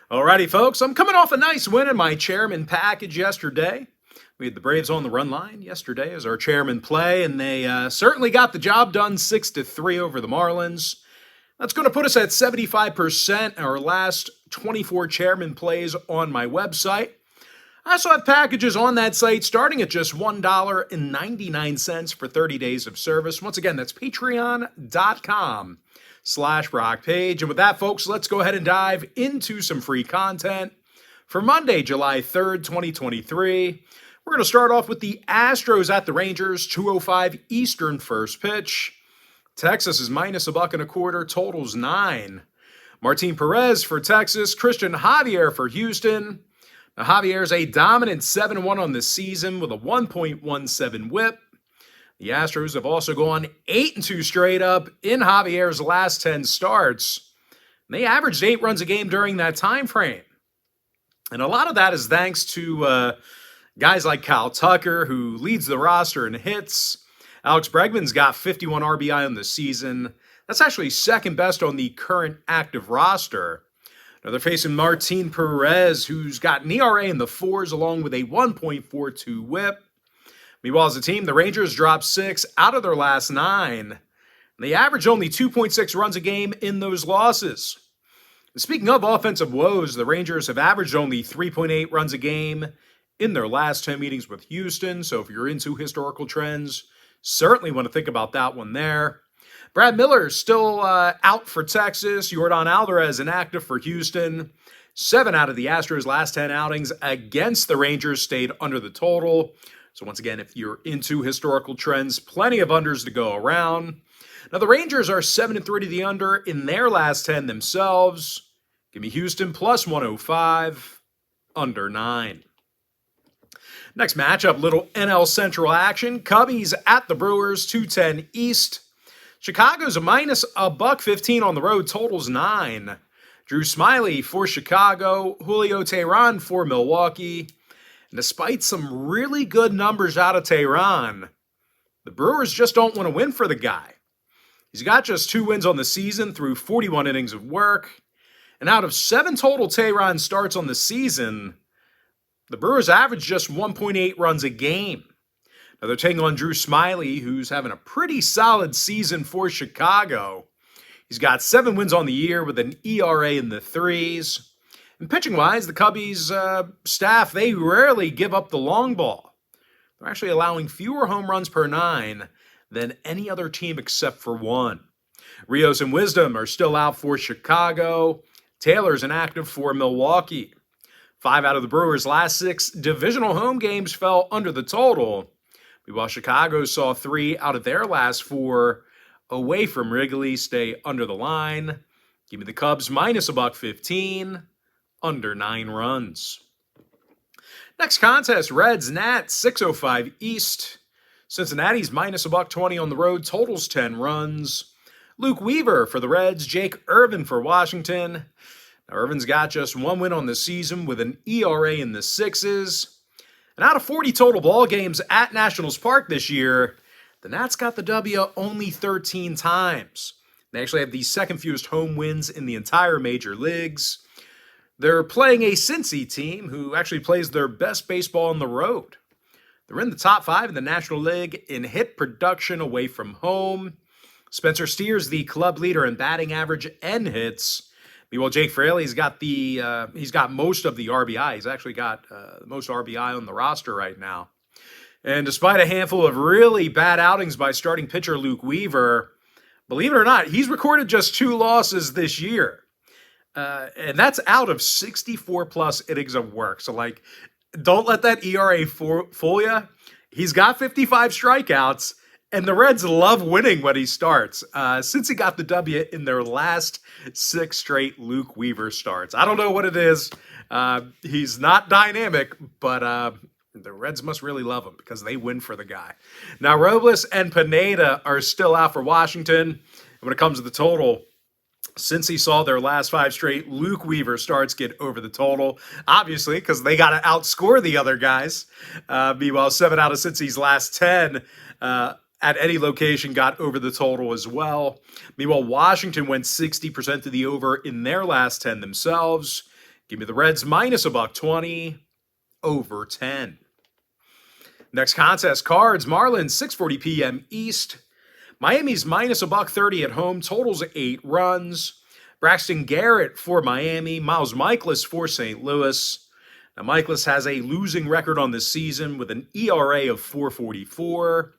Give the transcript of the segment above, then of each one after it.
Alrighty, folks, I'm coming off a nice win in my chairman package yesterday. We had the Braves on the run line yesterday as our chairman play, and they certainly got the job done 6-3 over the Marlins. That's going to put us at 75%, our last 24 chairman plays on my website. I also have packages on that site starting at just $1.99 for 30 days of service. Once again, that's patreon.com/BrockPage. And with that, folks, let's go ahead and dive into some free content. For Monday, July 3rd, 2023, we're going to start off with the Astros at the Rangers, 2:05 Eastern first pitch. Texas is minus $1.25, totals 9. Martin Perez for Texas, Christian Javier for Houston. Now, Javier's a dominant 7-1 on the season with a 1.17 whip. The Astros have also gone 8-2 straight up in Javier's last 10 starts. They averaged 8 runs a game during that time frame. And a lot of that is thanks to guys like Kyle Tucker, who leads the roster in hits. Alex Bregman's got 51 RBI on the season. That's actually second best on the current active roster. Now they're facing Martin Perez, who's got an ERA in the 4s along with a 1.42 whip. Meanwhile, as a team, the Rangers dropped 6 out of their last 9. They averaged only 2.6 runs a game in those losses. And speaking of offensive woes, the Rangers have averaged only 3.8 runs a game in their last 10 meetings with Houston. So if you're into historical trends, certainly want to think about that one there. Brad Miller still out for Texas. Yordan Alvarez inactive for Houston. 7 out of the Astros' last 10 outings against the Rangers stayed under the total. So once again, if you're into historical trends, plenty of unders to go around. Now the Rangers are 7-3 to the under in their last 10 themselves. Give me Houston plus 105, under 9. Next matchup, little NL Central action. Cubbies at the Brewers, 210 East. Chicago's a minus $1.15 on the road, totals 9. Drew Smyly for Chicago, Julio Teheran for Milwaukee. And despite some really good numbers out of Teheran, the Brewers just don't want to win for the guy. He's got just 2 wins on the season through 41 innings of work. And out of 7 total Teheran starts on the season, the Brewers average just 1.8 runs a game. Now they're taking on Drew Smyly, who's having a pretty solid season for Chicago. He's got 7 wins on the year with an ERA in the 3s. And pitching-wise, the Cubbies staff, they rarely give up the long ball. They're actually allowing fewer home runs per 9 than any other team except for 1. Rios and Wisdom are still out for Chicago. Taylor's inactive for Milwaukee. 5 out of the Brewers' last 6 divisional home games fell under the total. Meanwhile, Chicago saw 3 out of their last 4 away from Wrigley stay under the line. Give me the Cubs minus $1.15, under 9 runs. Next contest, Reds Nats, 6:05 East. Cincinnati's minus $1.20 on the road, totals 10 runs. Luke Weaver for the Reds, Jake Irvin for Washington. Now, Irvin's got just 1 win on the season with an ERA in the 6s. And out of 40 total ball games at Nationals Park this year, the Nats got the W only 13 times. They actually have the second fewest home wins in the entire major leagues. They're playing a Cincy team who actually plays their best baseball on the road. They're in the top 5 in the National League in hit production away from home. Spencer Steer's the club leader in batting average and hits. Meanwhile, Jake Fraley's got he's got most of the RBI. He's actually got the most RBI on the roster right now. And despite a handful of really bad outings by starting pitcher Luke Weaver, believe it or not, he's recorded just 2 losses this year. And that's out of 64-plus innings of work. So, don't let that ERA fool you. He's got 55 strikeouts, and the Reds love winning when he starts. Since he got the W in their last 6 straight Luke Weaver starts. I don't know what it is. He's not dynamic, but the Reds must really love him because they win for the guy. Now, Robles and Pineda are still out for Washington. And when it comes to the total, since he saw their last 5 straight Luke Weaver starts get over the total, obviously, because they got to outscore the other guys. Meanwhile, 7 out of Cincy's last 10 at any location got over the total as well. Meanwhile, Washington went 60% to the over in their last 10 themselves. Give me the Reds minus a $1.20 over 10. Next contest, Cards, Marlins, 6:40 p.m. East. Miami's minus a $1.30 at home, totals 8 runs. Braxton Garrett for Miami, Miles Mikolas for St. Louis. Now, Mikolas has a losing record on this season with an ERA of 4.44.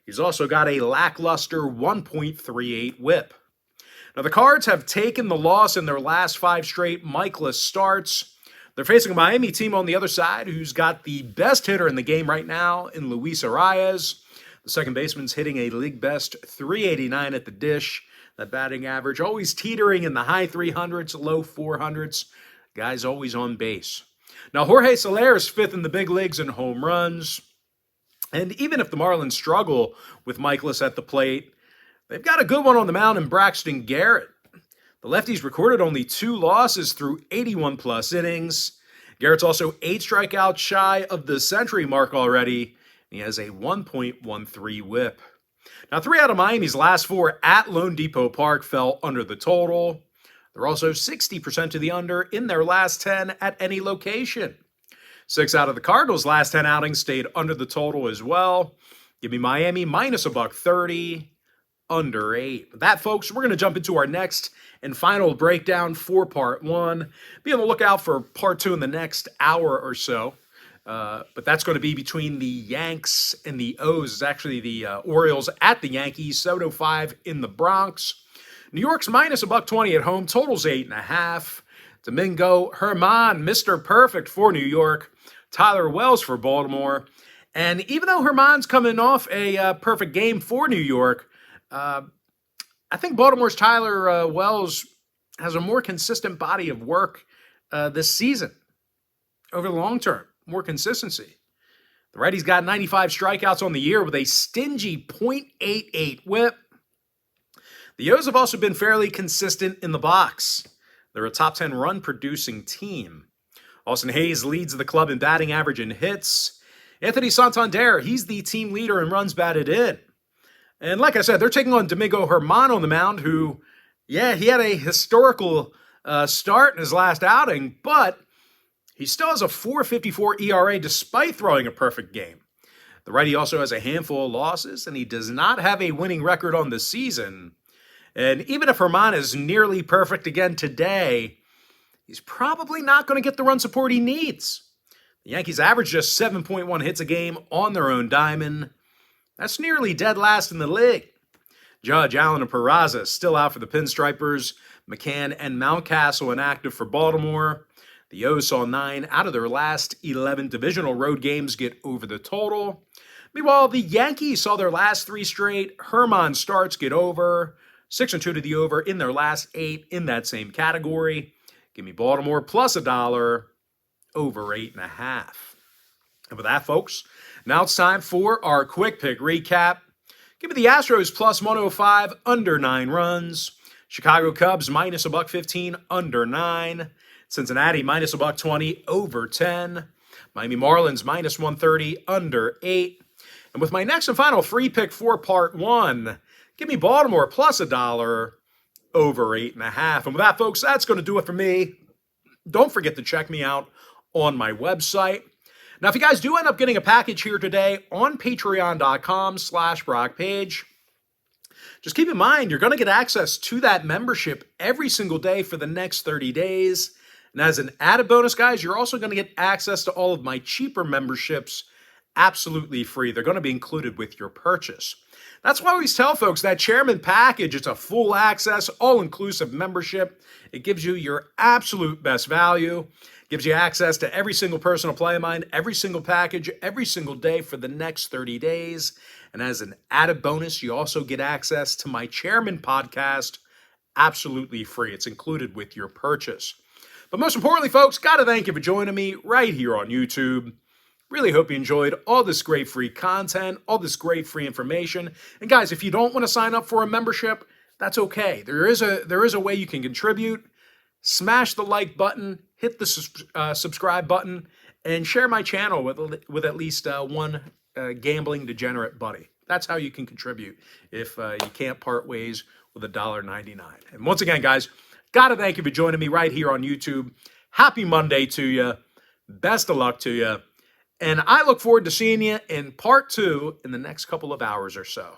He's also got a lackluster 1.38 whip. Now, the Cards have taken the loss in their last 5 straight Mikolas starts. They're facing a Miami team on the other side who's got the best hitter in the game right now in Luis Arias. The second baseman's hitting a league best 389 at the dish. That batting average always teetering in the high 300s, low 400s. Guy's always on base. Now, Jorge Soler is 5th in the big leagues in home runs. And even if the Marlins struggle with Mikolas at the plate, they've got a good one on the mound in Braxton Garrett. The lefty's recorded only 2 losses through 81-plus innings. Garrett's also 8 strikeouts shy of the century mark already. He has a 1.13 whip. Now, 3 out of Miami's last 4 at Lone Depot Park fell under the total. They're also 60% to the under in their last 10 at any location. 6 out of the Cardinals' last 10 outings stayed under the total as well. Give me Miami minus a $1.30, under 8. With that, folks, we're going to jump into our next and final breakdown for Part 1. Be on the lookout for Part 2 in the next hour or so. But that's going to be between the Yanks and the O's. It's actually the Orioles at the Yankees, 7:05 in the Bronx. New York's minus a $1.20 at home, totals 8.5. Domingo Germán, Mr. Perfect for New York. Tyler Wells for Baltimore. And even though Germán's coming off a perfect game for New York, I think Baltimore's Tyler Wells has a more consistent body of work this season over the long term. More consistency. The righty's got 95 strikeouts on the year with a stingy .88 whip. The O's have also been fairly consistent in the box. They're a top 10 run producing team. Austin Hayes leads the club in batting average and hits. Anthony Santander, he's the team leader in runs batted in. And like I said, they're taking on Domingo Germán on the mound, who, he had a historical start in his last outing, but he still has a 4.54 ERA despite throwing a perfect game. The righty also has a handful of losses, and he does not have a winning record on the season. And even if Germán is nearly perfect again today, he's probably not going to get the run support he needs. The Yankees average just 7.1 hits a game on their own diamond. That's nearly dead last in the league. Judge, Allen, and Peraza still out for the Pinstripers. McCann and Mountcastle inactive for Baltimore. The O's saw 9 out of their last 11 divisional road games get over the total. Meanwhile, the Yankees saw their last 3 straight Germán starts get over. 6-2 to the over in their last 8 in that same category. Give me Baltimore plus $1 over 8.5. And with that, folks, now it's time for our quick pick recap. Give me the Astros plus 105 under 9 runs. Chicago Cubs minus a $1.15 under 9. Cincinnati minus a $1.20 over 10. Miami Marlins minus 130 under 8. And with my next and final free pick for Part 1, give me Baltimore plus $1 over 8.5. And with that, folks, that's going to do it for me. Don't forget to check me out on my website. Now, if you guys do end up getting a package here today on patreon.com/BrockPage, just keep in mind, you're going to get access to that membership every single day for the next 30 days. And as an added bonus, guys, you're also going to get access to all of my cheaper memberships absolutely free. They're going to be included with your purchase. That's why I always tell folks that Chairman package, it's a full access, all-inclusive membership. It gives you your absolute best value. Gives you access to every single personal play of mine, every single package, every single day for the next 30 days. And as an added bonus, you also get access to my Chairman podcast absolutely free. It's included with your purchase. But most importantly, folks, got to thank you for joining me right here on YouTube. Really hope you enjoyed all this great free content, all this great free information. And guys, if you don't want to sign up for a membership, that's okay. There is a way you can contribute. Smash the like button, hit the subscribe button, and share my channel with at least one gambling degenerate buddy. That's how you can contribute if you can't part ways with $1.99. And once again, guys, got to thank you for joining me right here on YouTube. Happy Monday to you. Best of luck to you. And I look forward to seeing you in part 2 in the next couple of hours or so.